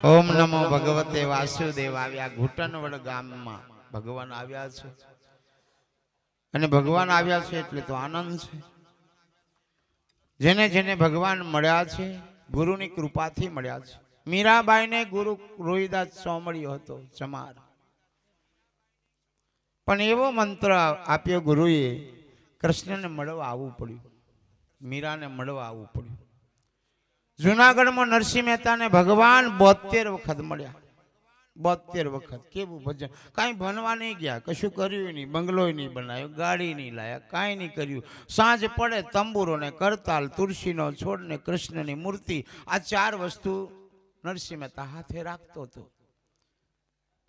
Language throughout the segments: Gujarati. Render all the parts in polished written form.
ઓમ નમો ભગવતે વાસુદેવ આવ્યા ઘૂંટણવડ ગામમાં ભગવાન આવ્યા છે અને ભગવાન આવ્યા છે એટલે તો આનંદ છે. જેને જેને ભગવાન મળ્યા છે ગુરુની કૃપાથી મળ્યા છે. મીરાબાઈને ગુરુ રોહિદાસ સોમળ્યો હતો ચમાર, પણ એવો મંત્ર આપ્યો ગુરુએ, કૃષ્ણને મળવા આવવું પડ્યું, મીરાને મળવા આવવું પડ્યું. જુનાગઢમાં નરસિંહ મહેતાને ભગવાન 72 વખત મળ્યા. 72 વખત. કેવું ભજન! કાંઈ ભણવા નહીં ગયા, કશું કર્યું નહીં, બંગલો નહીં બનાવ્યો, ગાડી નહીં લાયા, કાંઈ નહીં કર્યું. સાંજ પડે તંબુરો ને કરતાલ, તુલસીનો છોડ ને કૃષ્ણની મૂર્તિ, આ 4 વસ્તુ નરસિંહ મહેતા હાથે રાખતો હતો.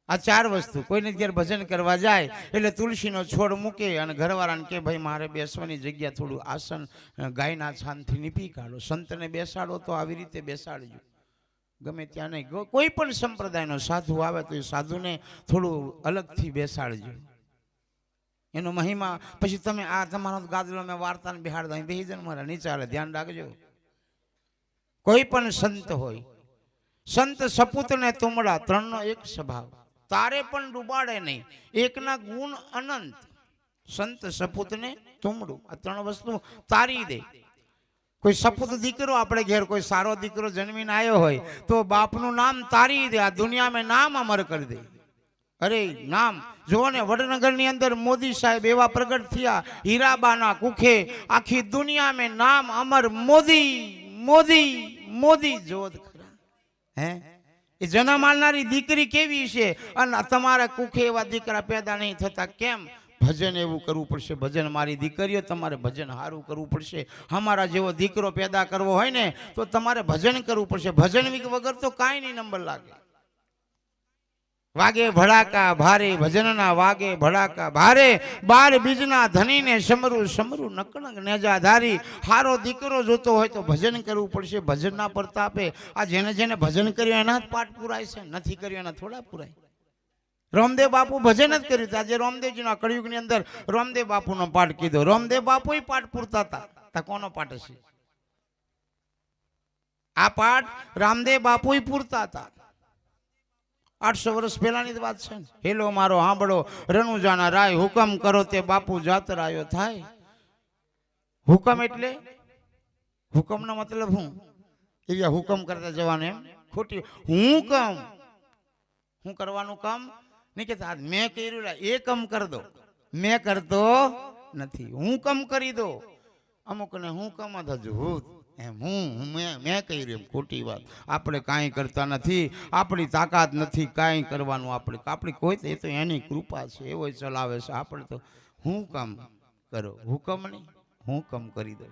આ 4 વસ્તુ. કોઈને ઘેર ભજન કરવા જાય એટલે તુલસીનો છોડ મૂકે અને ઘરવાળાને કે ભાઈ મારે બેસવાની જગ્યા થોડું આસન ગાયના છાનથી નીપી કાઢો. સંતને બેસાડો તો આવી રીતે બેસાડજો, ગમે ત્યાં નહીં. કોઈ પણ સંપ્રદાયનો સાધુ આવે તો એ સાધુને થોડું અલગથી બેસાડજો, એનો મહિમા. પછી તમે આ તમારો ગાદલો મેં વાર્તાને બિહાડ દઈ બેહી જન મારા નહીં ચાલે, ધ્યાન રાખજો. કોઈ પણ સંત હોય, સંત સપૂત ને તુમડા, 3નો એક સ્વભાવ. તારે પણ ડૂબાડે નહીં, એકના ગુણ અનંત. સંત સપૂત ને તુમડું, આ 3 વસ્તુ તારી દે. કોઈ સપૂત દીકરો આપણે ઘેર કોઈ સારો દીકરો જન્મીને આવ્યો હોય તો બાપનું નામ તારી દે, આ દુનિયામાં નામ અમર કરી દે. અરે નામ જો ને, વડનગરની અંદર મોદી સાહેબ એવા પ્રગટ થયા, હીરાબાના કુખે આખી દુનિયામાં નામ અમર. મોદી મોદી મોદી જોત ખરા. હે એ જન્મ આલનારી દીકરી કેવી છે, અને તમારા કુખે એવા દીકરા પેદા નહીં થતા કેમ? ભજન એવું કરવું પડશે. ભજન મારી દીકરીઓ, તમારે ભજન સારું કરવું પડશે. અમારા જેવો દીકરો પેદા કરવો હોય ને તો તમારે ભજન કરવું પડશે. ભજન વગર તો કાંઈ નહીં નંબર લાગે. વાગે ભડાકા ભારે, ભજનના વાગે ભડાકા ભારે. 12 બીજના ધનીને સમરું સમરું, નકણક નેજા ધારી. હારો દીકરો જોતો હોય તો ભજન કરવું પડશે. ભજનના પ્રતાપે આ જેને જેને ભજન કર્યું એના જ પાઠ પૂરાય છે, નથી કર્યું એના થોડા પૂરાય. રામદેવ બાપુ ભજન જ કર્યું. આજે રામદેવજીના કળિયુગની અંદર રામદેવ બાપુનો પાઠ કીધો. રામદેવ બાપુ પાઠ પૂરતા હતા. કોનો પાઠ હશે આ પાઠ? રામદેવ બાપુ પૂરતા હતા. 800 વર્ષ પહેલાની વાત છે. હેલો મારો સાંભળો રણુજાના રાય, હુકમ કરો તે બાપુ જાતરાયો થાય. હુકમ એટલે હુકમનો મતલબ હું? એ હુકમ કરતા જવાનું એમ ખોટી. હું કરવાનું કામ નહીં કેતા મેં કર્યું એ કામ કર દો. મેં કરતો નથી, હું કામ કરી દો. અમુકને હું કામ જ હજુ મેં કર્યું એમ ખોટી વાત. આપણે કાંઈ કરતા નથી, આપણી તાકાત નથી કાંઈ કરવાનું. આપણી કોઈ એ તો એની કૃપા છે, એવો ચલાવે છે. આપણે તો હું કામ કરો, હુકમ નહીં, હું કામ કરી દો.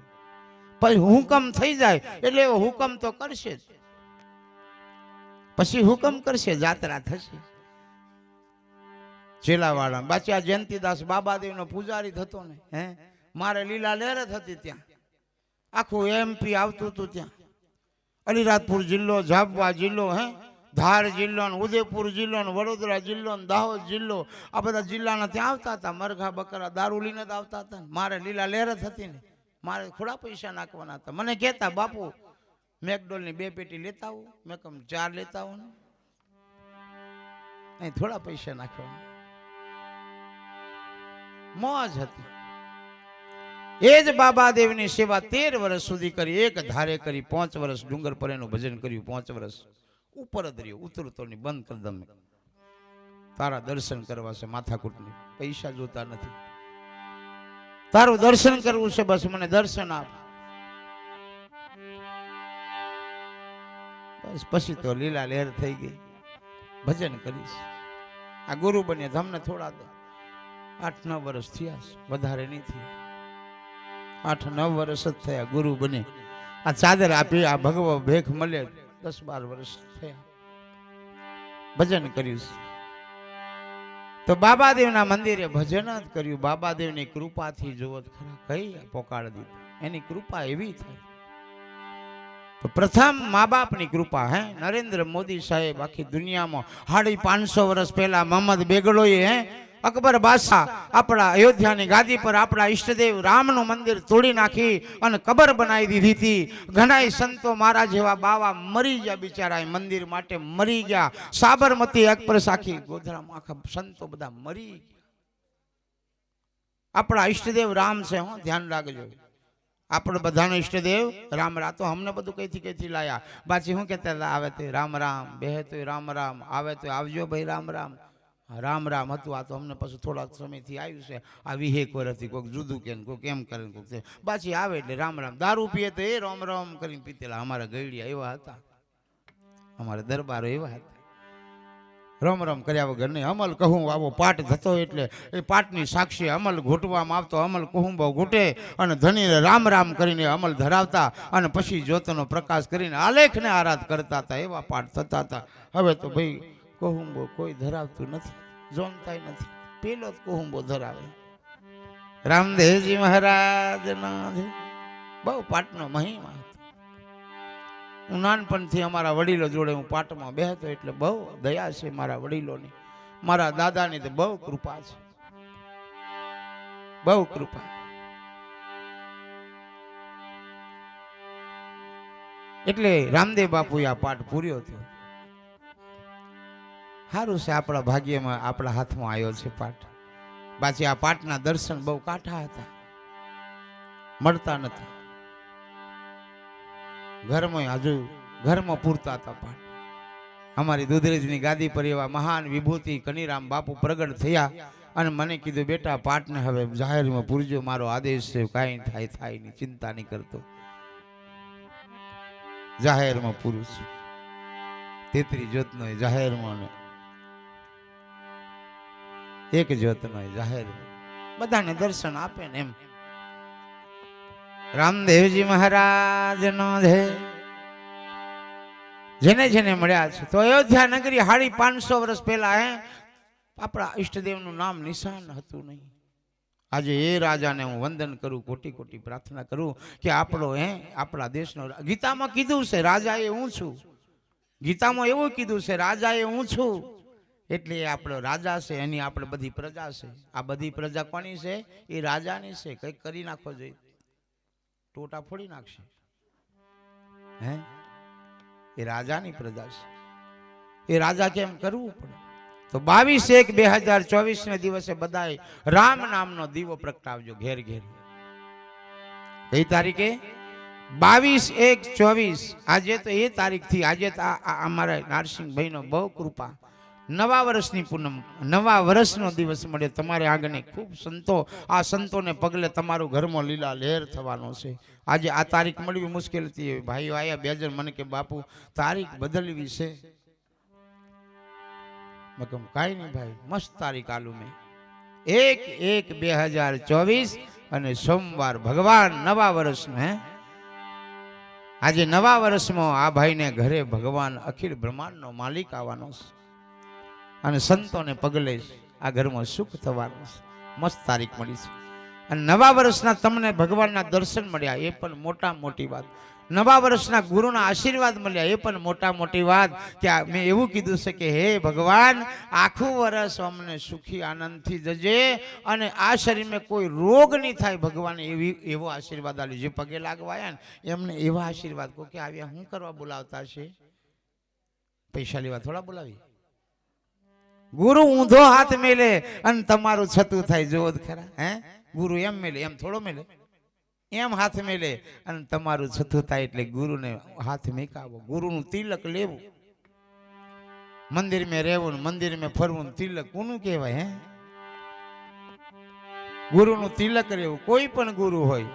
પછી હુકમ થઈ જાય એટલે હુકમ તો કરશે જ. પછી હુકમ કરશે, જાત્રા થશે. છેલ્લાવાળા બાચા જયંતિદાસ બાબાદેવનો પૂજારી થતો ને, હે મારે લીલા લહેરત હતી ત્યાં. આખું MP આવતું હતું ત્યાં. અલીરાજપુર જિલ્લો, ઝાબવા જિલ્લો, હે ધાર જિલ્લો, ઉદયપુર જિલ્લો, વડોદરા જિલ્લો, દાહોદ જિલ્લો, આ બધા જિલ્લાના ત્યાં આવતા હતા. મરઘા બકરા દારૂ લઈને જ આવતા હતા. મારે લીલા લહેરત હતી ને, મારે થોડા પૈસા નાખવાના હતા. મને કહેતા બાપુ મેકડોલની 2 પેટી લેતા આવું. મેં કહું 4 લેતા આવું ને, અહીં થોડા પૈસા નાખવાના. મોજ હતી. એ જ બાબાદેવની સેવા 13 વર્ષ સુધી કરી, એક ધારે કરી. 5 વર્ષ ડુંગર પર એનું ભજન કર્યું. 5 વર્ષ ઉપર જ રહ્યો. ઉતરતો નહીં, બંધ કરી દમે. તારા દર્શન કરવા છે, માથાકૂટની પૈસા જોતા નથી. તારું દર્શન કરવું છે, બસ મને દર્શન આપ. બસ પછી તો લીલા લહેર થઈ ગઈ. ભજન કરીશ. આ ગુરુ બન્યા તમને થોડા 8-9 વર્ષ થયા, વધારે નહીં થયા. 8-9 વર્ષ જ થયા ગુરુ બને. આ ચાદર આપી, આ ભગવો ભેખ મળે 10-12 વર્ષ થયા. ભજન કર્યું તો બાબાદેવના મંદિરે ભજન જ કર્યું. બાબાદેવની કૃપાથી જોવો ખરા કઈ પોકાળ દીધું. એની કૃપા એવી થાય. તો પ્રથમ મા બાપની કૃપા. હે નરેન્દ્ર મોદી સાહેબ આખી દુનિયામાં 550 વર્ષ પહેલા મોહમ્મદ બેગડોએ અકબર બાદશાહ આપણા અયોધ્યાની ગાદી પર આપણા ઈષ્ટદેવ રામનું મંદિર તોડી નાખી અને કબર બનાવી દીધી હતી. ઘણાય સંતો મારા જેવા બાવા મરી ગયા, બિચારા મંદિર માટે મરી ગયા. સાબરમતી એક્સપ્રેસ આખી ગોધરામાં આખા સંતો બધા મરી ગયા. આપણા ઈષ્ટદેવ રામ છે, હો, ધ્યાન રાખજો. આપણે બધાનો ઈષ્ટદેવ રામ. તો અમને બધું કઈથી લાયા. બાકી શું કહેતા આવે તો રામ રામ, બેહે તો રામ રામ, આવે તો આવજો ભાઈ રામ રામ. રામ રામ હતું. આ તો અમને પછી થોડાક સમયથી આવ્યું છે. આ 20 વર્ષથી કોઈક જુદું કે કોઈક એમ કરે કોઈક બાછી આવે એટલે રામ રામ. દારૂ પીએ તો એ રામ રામ કરીને પીતેલા. અમારા ગઈડિયા એવા હતા, અમારા દરબારો એવા હતા. રમ રમ કર્યા વગર નહીં. અમલ કહું આવો પાઠ થતો એટલે એ પાઠની સાક્ષી અમલ ઘૂંટવામાં આવતો. અમલ કહું બહુ ઘૂંટે અને ધણીને રામ રામ કરીને અમલ ધરાવતા અને પછી જ્યોતનો પ્રકાશ કરીને આલેખને આરાધ કરતા હતા. એવા પાઠ થતા હતા. હવે તો ભાઈ કહુંબો કોઈ ધરાવતું નથી, જોનતાય નથી. પેલો જ કહુંબો ધરાવે. રામદેવજી મહારાજના બહુ પાઠનો મહિમા હતો. હું નાનપણથી અમારા વડીલો જોડે હું પાઠમાં બેહતો એટલે બહુ દયા છે મારા વડીલોની, મારા દાદાની તો બહુ કૃપા છે, બહુ કૃપા. એટલે રામદેવ બાપુએ આ પાઠ પૂર્યો થયો. સારું છે, આપણા ભાગ્યમાં આપણા હાથમાં આવ્યો છે પાઠ. બાકી આ પાઠના દર્શન બહુ કાઠા હતા, મળતા નથી. ઘરમાં પૂરતા હતા પાઠ. અમારી દુધરેજની ગાદી પર એવા મહાન વિભૂતિ કનીરામ બાપુ પ્રગટ થયા અને મને કીધું, બેટા પાઠને હવે જાહેરમાં પૂરજો, મારો આદેશ છે, કાંઈ થાય ની ચિંતા નહીં કરતો. જાહેરમાં પૂરું છું. 33 જ્યોતનો જાહેરમાં, એક જ્યોતનો જાહેરમાં, બધાને દર્શન આપે ને એમ. રામદેવજી મહારાજ નો છે. જેને જેને મળ્યા છે તો અયોધ્યા નગરી 550 વર્ષ પહેલા આપણા ઈષ્ટદેવનું નામ નિશાન હતું નહીં. આજે એ રાજાને હું વંદન કરું, કોટી કોટી પ્રાર્થના કરું કે આપણો આપણા દેશનો. ગીતામાં કીધું છે રાજા એ હું છું. ગીતામાં એવું કીધું છે રાજા એ હું છું. એટલે એ આપણો રાજા છે, એની આપણે બધી પ્રજા છે. આ બધી પ્રજા કોની છે? એ રાજાની છે. કંઈક કરી નાખો જોઈએ, ટોટા ફોડી નાખશે. એ રાજાની પ્રજા છે. એ રાજા કેમ કરવું પડે? તો 22/1/2024 દિવસે બધાએ રામ નામનો દીવો પ્રગટાવજો ઘેર ઘેર. કઈ તારીખે? 22/1/24. આજે તો એ તારીખથી આજે અમારા નારસિંહભાઈનો બહુ કૃપા. નવા વર્ષની પૂનમ, નવા વર્ષનો દિવસ મળે તમારે આગળ. ખૂબ સંતો, આ સંતોને પગલે તમારું ઘરમાં લીલા લહેર થવાનો છે. આજે આ તારીખ મળવી મુશ્કેલ હતી. ભાઈઓ આયા 2 જણ મને કે બાપુ તારીખ બદલવી છે. મકમ કાંઈ નહીં ભાઈ, મસ્ત તારીખ આલું મેં. 1/1/2024 અને સોમવાર ભગવાન નવા વર્ષનો. આજે નવા વર્ષમાં આ ભાઈને ઘરે ભગવાન અખિલ બ્રહ્માંડનો માલિક આવવાનો છે અને સંતોને પગલે આ ઘરમાં સુખ થવાનું છે. મસ્ત તારીખ મળી છે અને નવા વર્ષના તમને ભગવાનના દર્શન મળ્યા એ પણ મોટા મોટી વાત. નવા વર્ષના ગુરુના આશીર્વાદ મળ્યા એ પણ મોટા મોટી વાત. કે મેં એવું કીધું છે કે હે ભગવાન, આખું વર્ષ અમને સુખી આનંદથી જજે અને આ શરીરમાં કોઈ રોગ નહીં થાય. ભગવાને એવો આશીર્વાદ આપ્યો. જે પગે લાગવા આવ્યા ને એમને એવા આશીર્વાદ. કોઈ કે આવ્યા શું કરવા બોલાવતા છે? પૈસા લેવા થોડા બોલાવી? ગુરુ ઊંધો હાથ મેલે અને તમારું છતું થાય. જોવો ખરા, ગુરુ એમ મેલે, એમ થોડો મેલે. એમ હાથ મેલે અને તમારું છતું થાય. એટલે ગુરુને હાથ મેકાવો, ગુરુનું તિલક લેવું, મંદિરમાં રહેવું, મંદિરમાં ફરવું. તિલક કોનું કહેવાય? ગુરુનું તિલક રહેવું. કોઈ પણ ગુરુ હોય,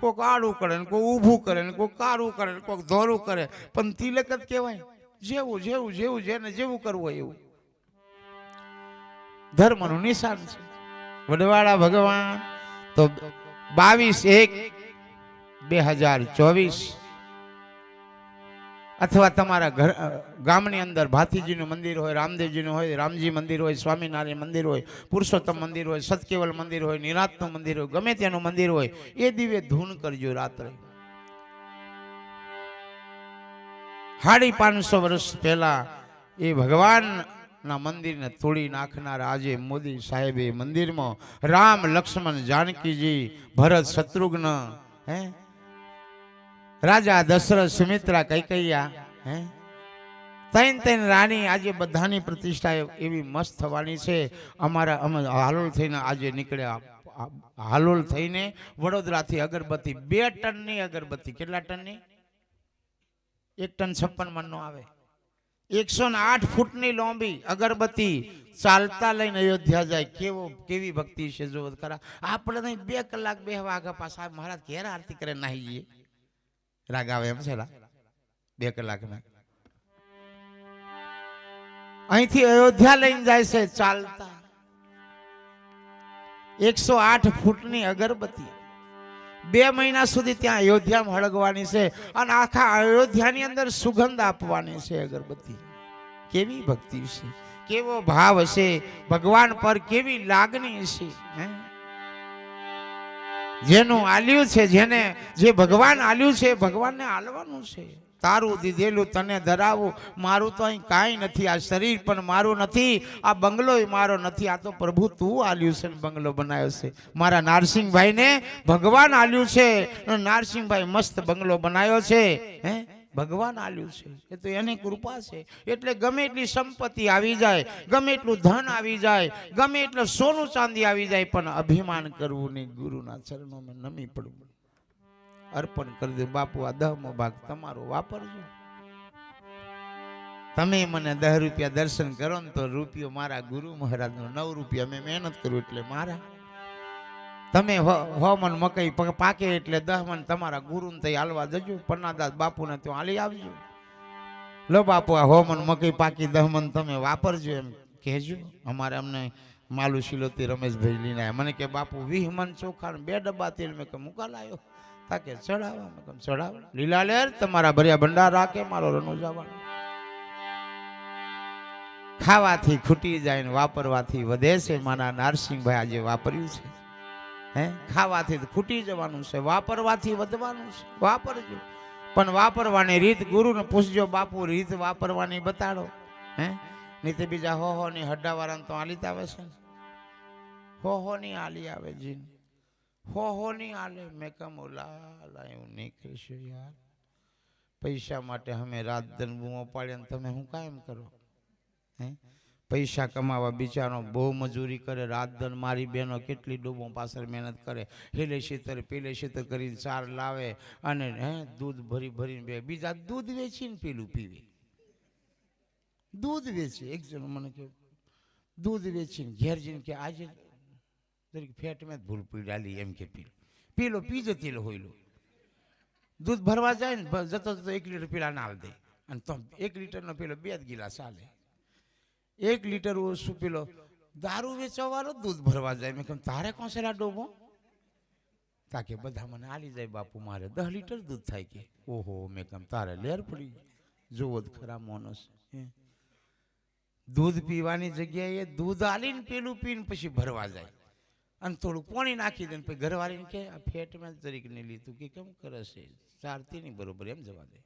કોઈક આડું કરે ને કોઈ ઊભું કરે ને કોઈ કાળું કરે ને કોઈક ધોરું કરે, પણ તિલક જ કહેવાય. જેવું જેવું જેવું જેને જેવું કરવું હોય એવું ધર્મનું નિશાન છે. વડવાળા ભગવાન તો 22/1/2024 અથવા તમારા ઘર ગામની અંદર ભાતીજીનું મંદિર હોય, રામદેવજીનું હોય, રામજી મંદિર હોય, સ્વામિનારાયણ મંદિર હોય, પુરુષોત્તમ મંદિર હોય, સતકેવલ મંદિર હોય, નિરાતનું મંદિર હોય, ગમે ત્યાંનું મંદિર હોય, એ દિવ્ય ધૂન કરજો રાત્રે. 550 વર્ષ પહેલા એ ભગવાન ના મંદિરને તોડી નાખનાર આજે મોદી સાહેબે મંદિરમાં રામ લક્ષ્મણ જાનકીજી ભરત શત્રુઘ્ન હે રાજા દશરથ સુમિત્રા કૈકૈયા હે ત્રણ રાણી આજે બધાની પ્રતિષ્ઠા એવી મસ્ત થવાની છે. અમે હાલોલ થઈને આજે નીકળ્યા. હાલોલ થઈને વડોદરાથી અગરબત્તી 2 ટનની અગરબત્તી. કેટલા ટનની? 1 ટન 56 મણનો આવે. 108 ફૂટની લોંબી અગરબત્તી ચાલતા લઈને અયોધ્યા જાય. કેવી ભક્તિ છે જો ખરા. આપણે 2 કલાક 2 વાગ્યા પાછા મહારાજ ઘેર આરતી કરે નાહી જઈએ. રાગ આવે એમ છે 2 કલાકના. અહીંથી અયોધ્યા લઈને જાય છે ચાલતા. 108 ફૂટની અગરબત્તી 2 મહિના સુધી ત્યાં અયોધ્યામાં હળગવાની છે અને આખા અયોધ્યાની અંદર સુગંધ આપવાની છે અગરબત્તી. કેવી ભક્તિ છે, કેવો ભાવ હશે ભગવાન પર, કેવી લાગણી હશે. જેનું આલ્યું છે, જે ભગવાન આલ્યું છે ભગવાનને આલવાનું છે. તારું દીધેલું તને ધરાવું. મારું તો અહીં કાંઈ નથી. આ શરીર પણ મારું નથી, આ બંગલો મારો નથી. આ તો પ્રભુ તું આલ્યું છે, બંગલો બનાવ્યો છે. મારા નારસિંહભાઈને ભગવાન આલ્યું છે. નારસિંહભાઈ મસ્ત બંગલો બનાવ્યો છે. હે ભગવાન આલ્યું છે, એ તો એની કૃપા છે. એટલે ગમે એટલી સંપત્તિ આવી જાય, ગમે એટલું ધન આવી જાય, ગમે એટલું સોનું ચાંદી આવી જાય, પણ અભિમાન કરવું નહીં. ગુરુના ચરણોમાં નમી પડવું, અર્પણ કરી દે. બાપુ આ 10મો ભાગ તમારો વાપરજો. તમે મને 10 રૂપિયા દર્શન કરો ને તો રૂપિયો મારા ગુરુ મહારાજનો. 9 રૂપિયા મેં મહેનત કરું એટલે મારા. તમે 100 મણ મકઈ પાકે એટલે 10 મણ તમારા ગુરુને તઈ હાલવા જજો. પન્નાદાસ બાપુને ત્યાં હાલી આવજો. લો બાપુ આ 100 મણ મકઈ પાકી 10 મણ તમે વાપરજો એમ કહેજો. અમને માલુ શિલોતી રમેશભાઈ લઈને આવ્યા. મને કે બાપુ 20 મણ ચોખા 2 ડબ્બા તેલ મેં કે મુકા લાયો. તાકે ચડાવવા મેં કેમ ચડાવ. લીલા લેર તમારા ભર્યા ભંડાર રાખે, મારો રનો જવાનો. ખાવાથી ખૂટી જાય ને વાપરવાથી વધે છે. મારા નારસિંહભાઈ આજે વાપર્યું છે. હે ખાવાથી ખૂટી જવાનું છે, વાપરવાથી વધવાનું છે. વાપરજો, પણ વાપરવાની રીત ગુરુને પૂછજો. બાપુ રીત વાપરવાની બતાડો. હે નહીં તો બીજા હો ની હड्डाવાળાને તો આલીત આવે છે. હો ની આલી આવે જીન. હો ની આલે. મેં કમ ઓલા એવું નહીં કહીશું યાર. પૈસા માટે અમે રાત દિન બૂમો પાડ્યા, તમે હું કાયમ કરો? હે પૈસા કમાવા બિચારો બહુ મજૂરી કરે. રાત દિન મારી બહેનો કેટલી ડૂબો પાછળ મહેનત કરે. હેલે શીતર પેલે શીતર કરીને 4 લાવે અને દૂધ ભરીને બે બીજા દૂધ વેચીને પેલું પીવે. દૂધ વેચે. એક જણ મને કે દૂધ વેચીને ઘેર જઈને કે આજે ફેટ મેં ભૂલ પી ડાલી એમ કે પીલો પી જતી હોયલો. દૂધ ભરવા જાય ને જતો 1 લીટર પેલા ના દે અને તો 1 લીટરનો પેલો 2 ગિલાસ ચાલે. 1 લીટર ઓછું પેલો દારૂ વેચવાવાળો દૂધ ભરવા જાય. મેં કહ્યું તારે કોસેલા ડોબો? તાકે બધા મને આલી જાય. બાપુ મારે 10 લીટર દૂધ થાય કે. ઓહો મેં કહ્યું તારે લેર પડી. જોવો જ ખરા માણસ. દૂધ પીવાની જગ્યાએ દૂધ આલીને પેલું પીને પછી ભરવા જાય અને થોડું પાણી નાખી દે. પછી ઘરવાળીને કે આ ફેટમાં તરીકે નહીં લીધું કે કેમ કરે છે, ચારતી નહીં બરોબર એમ જવા દે.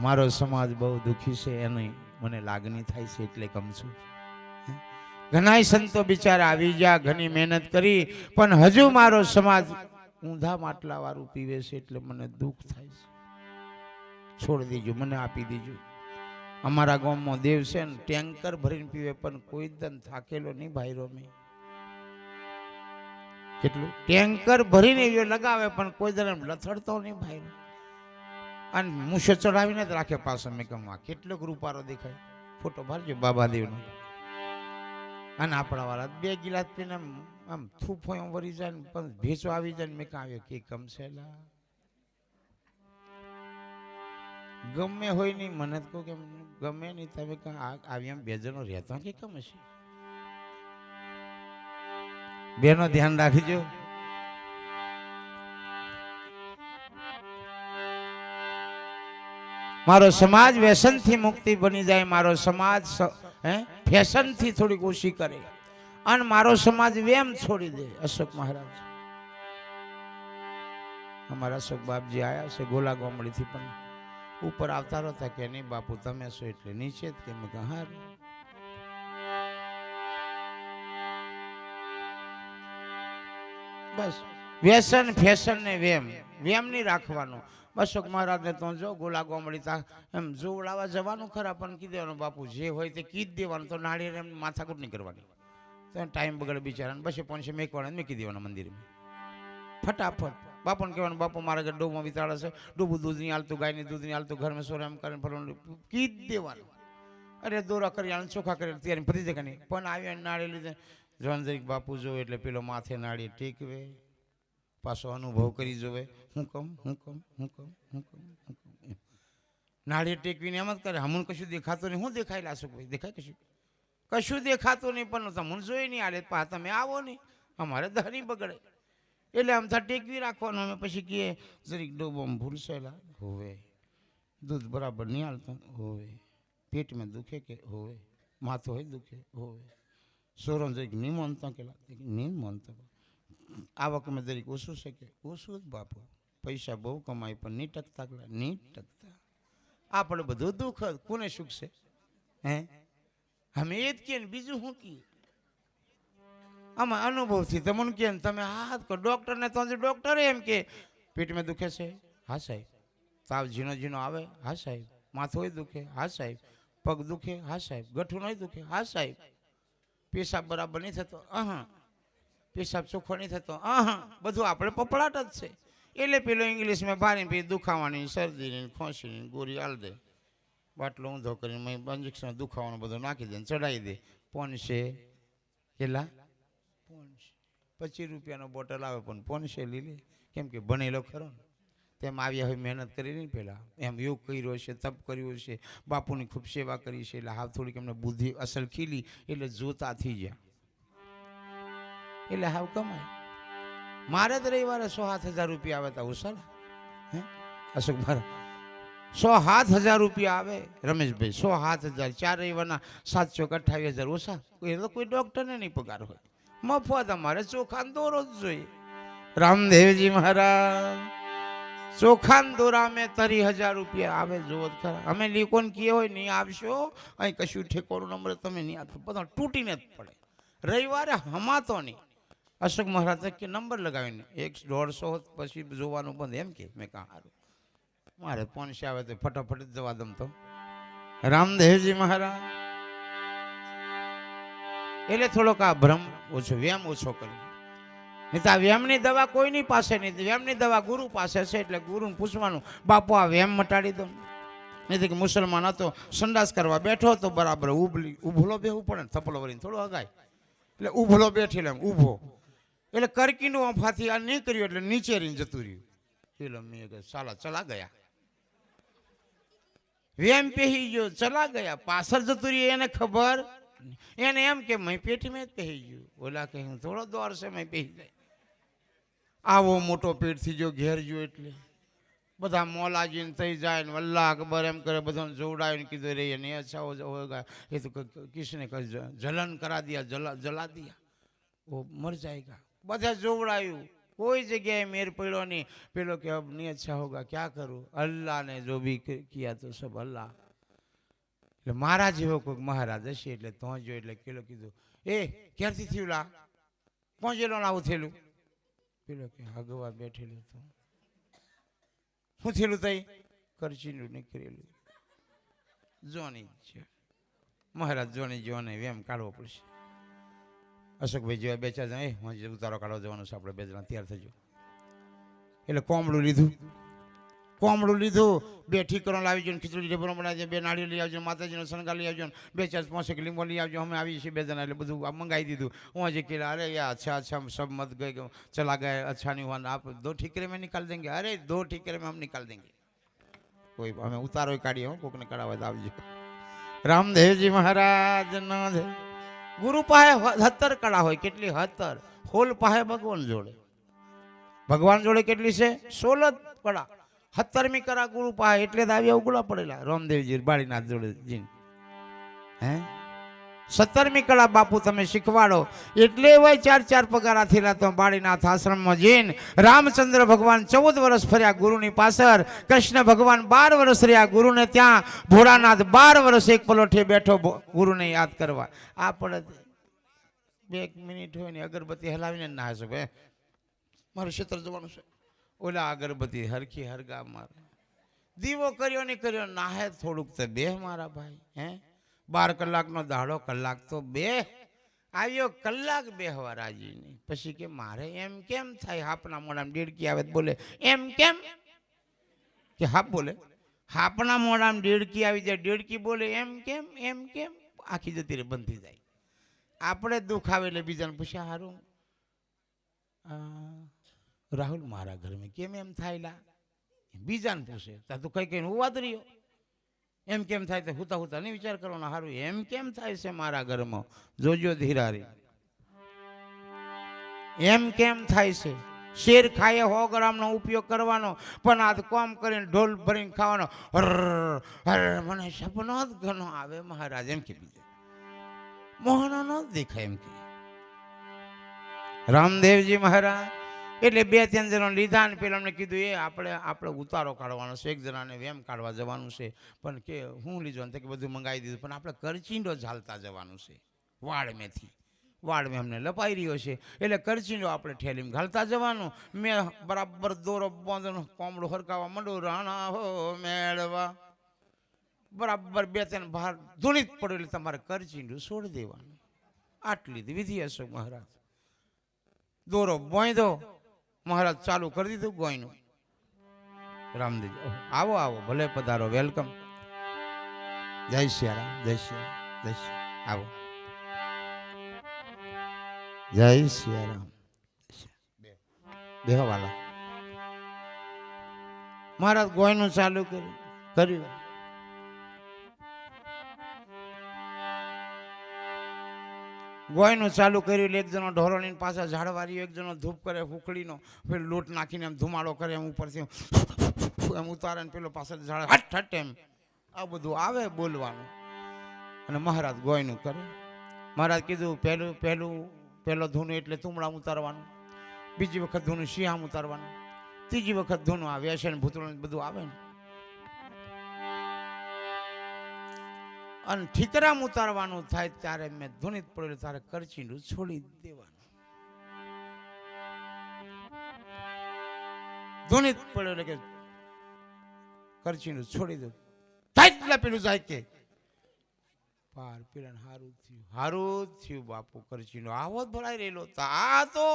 મારો સમાજ બહુ દુઃખી છે, એની મને લાગણી થાય છે એટલે કમ છું. ઘણા સંતો બિચારા આવી ગયા, ઘણી મહેનત કરી, પણ હજુ મારો સમાજ ઊંધા માટલા વાળું પીવે છે એટલે મને દુઃખ થાય છે. છોડી દીજો, મને આપી દીજો. અમારા ગામમાં દેવ છે ને ટેન્કર ભરીને પીવે, પણ કોઈ દન થાકેલો નહીં ભાઈરો. મેં કેટલું ટેન્કર ભરીને લગાવે પણ કોઈ દન લથડતો નહીં ભાઈરો. અને મૂછે ચડાવીને જ રાખે પાછો. મેં કહું કેટલોક રૂપારો દેખાય. ફોટો ભરજો બાબાદેવનો. અને આપણા વાળા 2 ગિલાસ પીને આમ થૂફો વરી જાય ને પણ ભેંસો આવી જાય ને મેં કાં આવ્યો કે કમસેલા ગમે હોય નહીં. મને તો કહું કે ગમે નહીં, તમે આવી એમ 2 જણો રહેતો કે કમ હશે. બેનો ધ્યાન રાખજો. મારો સમાજ વ્યસનથી મુક્તિ બની જાય. મારો સમાજ ફેશનથી થોડીક ઓછી કરે અને મારો સમાજ વેમ છોડી દે. અશોક મહારાજ અમારા અશોક બાપજી આવ્યા છે ગોલા ગામડીથી, પણ ઉપર આવતા હતા કે નહીં બાપુ તમે છો એટલે નીચે જ કે મેં કહ્યું હારું. બસ વ્યસન ફેશન ને વેમ નહીં રાખવાનો. અશોક મહારાજને તો જો ગોલા ગોમડી તા એમ જોવડાવવા જવાનું ખરા પણ કીધું દેવાનું બાપુ જે હોય તે કીધ દેવાનું. તો નાળિયેર એમ માથાકૂટ નહીં કરવાની. તો ટાઈમ બગડે બિચારાને. પછી પોણસે મેકવાના મેકી દેવાના મંદિરમાં ફટાફટ. બાપુને કહેવાનું બાપુ મારા ઘર ડોબમાં વિતાડે છે, ડૂબું દૂધ નહીં હાલતું, ગાયની દૂધ નહીં હાલતું, ઘરમાં સોરે એમ કરીને ફરવાનું કીધ દેવાનું. અરે દોરા કરી આને ચોખા કરી તૈયારી ફરી જગ્યા નહીં. પણ આવ્યા નાળી લીધે જોન જરીક બાપુ જોવે એટલે પેલો માથે નાળી ટેકવે, પાછો અનુભવ કરી જોવે હું કહું નાળી ટેકવીને એમ જ કરે. હમણાં કશું દેખાતું નહીં. હું દેખાય લાશો ભાઈ? દેખાય કશું દેખાતું નહીં. પણ તમને જોઈ નહીં આલે પા તમે આવો નહીં, અમારે ધરી બગડે. એટલે આમ થા ટેકવી રાખવાનું. અમે પછી કહીએ જરીક ડોબોમાં ભૂલસેલા હોવે, દૂધ બરાબર નહીં હાલતું હોવે, પેટમાં દુખે કે હોવે, માથું હોય દુખે હોવે, સોરમ જરીક નહીં માનતા કેલા નહીં માનતા, આવકમાં જરીક ઓછું છે કે ઓછું જ બાપુ, પૈસા બહુ કમાય પણ નહીં ટકતા કેલા નહીં ટકતા. આપણે બધું દુઃખ કોને સુખ છે? હે અમે એ જ કહીએ ને બીજું શું કહીએ? આમાં અનુભવથી તમને કહે ને તમે હાથ કરો. ડૉક્ટરને તો ડૉક્ટર એમ કે પેટમાં દુખે છે, હા સાહેબ. તાવ ઝીણો ઝીણો આવે, હા સાહેબ. માથું દુખે, હા સાહેબ. પગ દુખે, હા સાહેબ. ગઠું નહીં દુખે, હા સાહેબ. પેશાબ બરાબર નહીં થતો, પેશાબ ચોખ્ખો નહીં થતો, બધું આપણે પપડાટ જ છે. એટલે પેલો ઇંગ્લિશમાં ભારી પછી દુખાવાની, શરદીની, ખોંસીની ગોળી આલ દે, બાટલો ઊંધો કરીને ઇન્જેક્શન દુખાવાનો બધો નાખી દે, ચડાવી દે. પોનશે કેટલા? 25 રૂપિયાનો બોટલ આવે પણ પોનશે લીલે. કેમ કે ભણેલો ખરો ને, તેમ આવ્યા હોય મહેનત કરી નહીં પહેલાં, એમ યોગ કર્યો છે, તપ કર્યું છે, બાપુની ખૂબ સેવા કરી છે. એટલે હાવ થોડીક એમને બુદ્ધિ અસલ ખીલી એટલે જોતા થઈ ગયા, એટલે હાવ કમાય. મારે જ રવિવારે 6-7 હજાર રૂપિયા આવે તો ઉસાલા હે અશોક મારા 6-7 હજાર રૂપિયા આવે રમેશભાઈ. 6-7 હજાર 4 રવિવારના 7-28 હજાર ઓછા. એ તો કોઈ ડૉક્ટરને નહીં પગાર હોય, મફત. અમારે ચોખાન દોરો જ જોઈએ. રામદેવજી મહારાજ ચોખાન દોરા અમે 30,000 રૂપિયા આવે જોવો જ ખરા. અમે લીકોન કીએ હોય નહીં આવશો અહીં કશું ઠેકોરું નંબર તમે નહીં આપશો, બધા તૂટીને જ પડે. રવિવારે હમાતો નહીં. અશોક મહારાજ કે નંબર લગાવીને 100-150 પછી જોવાનું બંધ. એમ કે મેં કહા સારું, મારે 500 આવે તો ફટાફટ જ જવા દમ. તો રામદેવજી મહારાજ એટલે થોડોક આ ભ્રમ ઓછો, વ્યાયામ ઓછો કર્યો. નહીં તો આ વ્યાયામની દવા કોઈની પાસે નહીં. વ્યાયામની દવા ગુરુ પાસે છે. એટલે ગુરુને પૂછવાનું બાપુ આ વ્યાયામ મટાડી દો. નહીં કે મુસલમાન હતો, સંડાસ કરવા બેઠો હતો, બરાબર ઉભલો બેહવું પડે ને, થપલો વળીને થોડો હગાય. એટલે ઉભલો બેઠેલો એમ ઊભો, એટલે કરકીનું અફાથી આ નહીં કર્યું એટલે નીચે રહીને જતું રહ્યું. પેલો મેં કહે સાલા ચલા ગયા. વેમ પહેરી ગયો, ચલા ગયા. પાછળ જતું રહ્યું એને ખબર. એને એમ કે મેં પેટમાં જ પહેરી ગયું. ઓલા કે થોડો દોર છે મેં પહેરી જાય. આવો મોટો પેટ થઈ ગયો ઘેર ગયો એટલે બધા મોલાજીને થઈ જાય ને વલ્લાહ અકબર એમ કરે. બધાને જોવડાવીને કીધું રે નહીં અચ્છા હોगा, એ તો કિસને જलन करा दिया, जला दिया, वो मर जाएगा. બધા જોવડાયું, કોઈ જગ્યાએ મેર પડ્યો નહીં. પેલો કે અબ નહીં અચ્છા હોगा, क्या करूँ, अल्लाह ने जो भी किया तो सब अल्लाह. એટલે મારા જેવો કોઈક મહારાજ હશે એટલે તો જો. એટલે પેલો કીધું એ ક્યારથી થયું લા, કોણ જેલો આવું થયેલું? પેલો કે હગવા બેઠેલું હતું. શું થયેલું તઈ? કરચીનું નીકળેલું. જોની છે મહારાજ, જોની જોને વેમ કાઢવો પડશે. અશોકભાઈ જેવા 2-4 જણા ઉતારો કાઢવા જવાનું છે આપણે, 2 જણા તૈયાર થજો. એટલે કોમડું લીધું, 2 ઠીકરો લાવી જો, ખીચડી ઢેબરો બનાવી 2 નાળિયેર લઈ આવજો, માતાજીનો શણગાર લઈ આવજો, 2-4-5 લીંબો લઈ આવજો. અમે આવી છીએ 2 જણા એટલે બધું મંગાવી દીધું. હું હજી કે અરે યાર अच्छा अच्छा सब मत गए, चला गए, अच्छा नहीं हुआ, आप 2 ठीकरे में निकाल देंगे. अरे 2 ठीकरे में हम निकाल देंगे. કોઈ અમે ઉતારો કાઢીએ હો, કોકને કઢાવવા તો આવજો. રામદેવજી મહારાજ નો ગુરુ પાસે 17 કળા હોય. કેટલી? 17. હોલ પાસે ભગવાન જોડે. ભગવાન જોડે કેટલી છે? 16 કળા. 17મી કળા ગુરુ પાસે. એટલે તો આવ્યા ઉગલા પડેલા રામદેવજી બાળીનાથ જોડે જીન. હે 17મી કળા બાપુ તમે શીખવાડો. એટલે હોય 4 પગારા થયેલા તો બાળીનાથ આશ્રમમાં જઈને રામચંદ્ર ભગવાન 14 વર્ષ ફર્યા ગુરુની પાછળ, કૃષ્ણ ભગવાન 12 વર્ષ રહ્યા ગુરુને ત્યાં, ભોળાનાથ 12 વર્ષ એક પલોઠે બેઠો ગુરુને યાદ કરવા. આપણે 2 મિનિટ હોય ને અગરબત્તી હલાવીને ના શકે, મારે ક્ષેત્ર જવાનું છે, ઓલા અગરબત્તી હરખી હરગા મારે, દીવો કર્યો ને કર્યો, નાહે થોડુંક તો બે મારા ભાઈ. હે 12 કલાકનો દાડો, કલાક તો બે આવ્યો, કલાક બે હવા રાજી નહીં. પછી કે મારે એમ કેમ થાય, હાપના મોઢામાં ડેડકી આવે બોલે એમ કેમ, કે હાપ બોલે હાપના મોઢામાં ડેડકી આવી જાય, ડેડકી બોલે એમ કેમ, એમ કેમ, આખી જતી રે બંધ થઈ જાય. આપણે દુઃખ આવે એટલે બીજાને પૂછ્યા હારું રાહુલ મારા ઘરમાં કેમ એમ થાય, બીજાને પૂછે તું કઈ કઈ હું વાત રહ્યો, એમ કેમ થાય તો હુતા હુતા નહીં વિચાર કરવાનો, હારું એમ કેમ થાય છે મારા ઘરમાં, જોજો ધીરારી એમ કેમ થાય છે. શેર ખાય 100 ગ્રામનો ઉપયોગ કરવાનો, પણ આ કોમ કરીને ઢોલ ભરીને ખાવાનો. મને સપનો જ ઘણો આવે મહારાજ, એમ કે બીજે મોહનો ન દેખાય એમ કે રામદેવજી મહારાજ. એટલે 2-3 જણા લીધા ને પેલા અમને કીધું એ આપણે ઉતારો કાઢવાનો છે, 1 જણાને વેમ કાઢવા જવાનું છે, પણ કે હું લીધો ને કે બધું મંગાવી દીધું, પણ આપણે કરચીંડો ઝાલતા જવાનું છે વાડમેથી. વાડમે અમને લપાઈ રહ્યો છે એટલે કરચીંડો આપણે ઠેલીમાં ઘાલતા જવાનું. મેં બરાબર દોરો બાંધનો કોમડો હરકાવા માંડો, રાણા હો મેળવા બરાબર 2-3 બહાર ધૂણી પડ્યો એટલે તમારે કરચીંડું છોડી દેવાનું. આટલી જ વિધિ હશે મહારાજ. દોરો બાંધો, મહારાજ ચાલુ કરી દીધું ગોયનું. રામદેવ આવો આવો, ભલે પધારો, વેલકમ. જય સિયારામ, જય સિયારામ, જય સિયારામ, આવો. જય સિયારામ. બેહો વાલા. મહારાજ ગોયનું ચાલુ કર્યું. ગોયનું ચાલુ કર્યું એટલે 1 જણો ઢોરોની પાછા ઝાડવારીઓ, 1 જણો ધૂપ કરે ફૂકડીનો, પેલો લોટ નાખીને એમ ધુમાડો કરે, એમ ઉપરથી એમ ઉતારે ને પેલો પાછળ ઝાડ હટ હટ એમ આ બધું આવે બોલવાનું. અને મહારાજ ગોયનું કરે. મહારાજ કીધું પહેલો ધૂનું એટલે તુમડા ઉતારવાનું, બીજી વખત ધૂનું શિયામ ઉતારવાનું, ત્રીજી વખત ધૂનું આ વ્યસન ભૂતળું બધું આવે ને, અને ઠીકરામ ઉતારવાનું થાય ત્યારે મેં ધૂનિત પડેલું તારે કરચીંડું છોડી દેવાનું. ધૂનિત પડ્યો એટલે કે કરચીંડું છોડી દો, થાય પેલું જાય કે પાર પેલા હારું થયું બાપુ, કરચીંડો આવો જ ભરાઈ રહેલો આ તો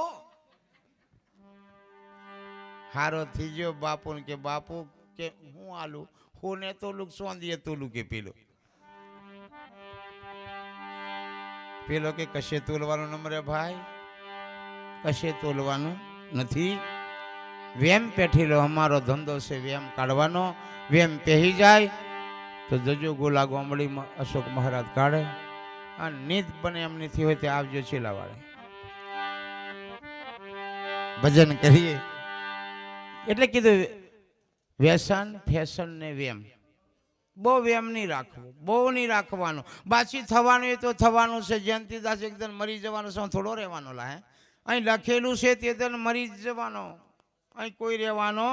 હારો થઈ ગયો બાપુ ને. કે બાપુ કે હું આલું હોને તો લુક સોંદીએ તોલું કે પેલો કે કશે તોલવાનું નંબરે ભાઈ, કશે તોલવાનું નથી. વેમ પેઠીલો અમારો ધંધો છે વેમ કાઢવાનો. વેમ પહેરી જાય તો જજો ગોલા ગોમડીમાં અશોક મહારાજ કાઢે, અને નીત બને એમ નથી હોય તે આવજો છેલ્લાવાળે ભજન કરીએ. એટલે કીધું વ્યસન ફેશન ને વેમ બહુ વેમ નહીં રાખવું, બહુ નહીં રાખવાનું. બાછી થવાનું એ તો થવાનું છે. જયંતિદાસ એકદમ મરી જવાનો છે, થોડો રહેવાનો લા હે અહીં લખેલું છે તે દિન મરી જવાનો, અહીં કોઈ રહેવાનો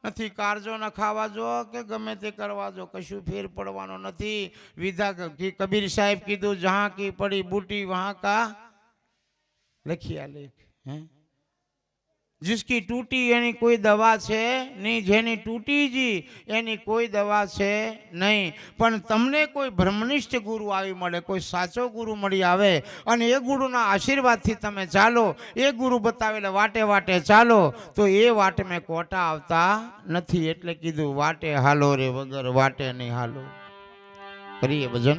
નથી. કારજો ન ખાવા જો કે ગમે તે કરવા જો, કશું ફેર પડવાનો નથી. વિધા કબીર સાહેબ કીધું જહાં કી પડી બૂટી વહાં કા લખિયા લેખ. હે जिसकी टूटी एनी कोई दवा છે नहीं, જેની તૂટી જી એની કોઈ દવા છે નહીં. પણ તમને કોઈ બ્રહ્મનિષ્ઠ ગુરુ આવી મળે, કોઈ સાચો ગુરુ મળી આવે અને એ ગુરુના આશીર્વાદથી તમે ચાલો, એ ગુરુ બતાવેલા વાટે વાટે ચાલો તો એ વાટે મેં કોટા આવતા નથી. એટલે કીધું વાટે હાલો રે વગર વાટે નહીં હાલો. કરીએ ભજન.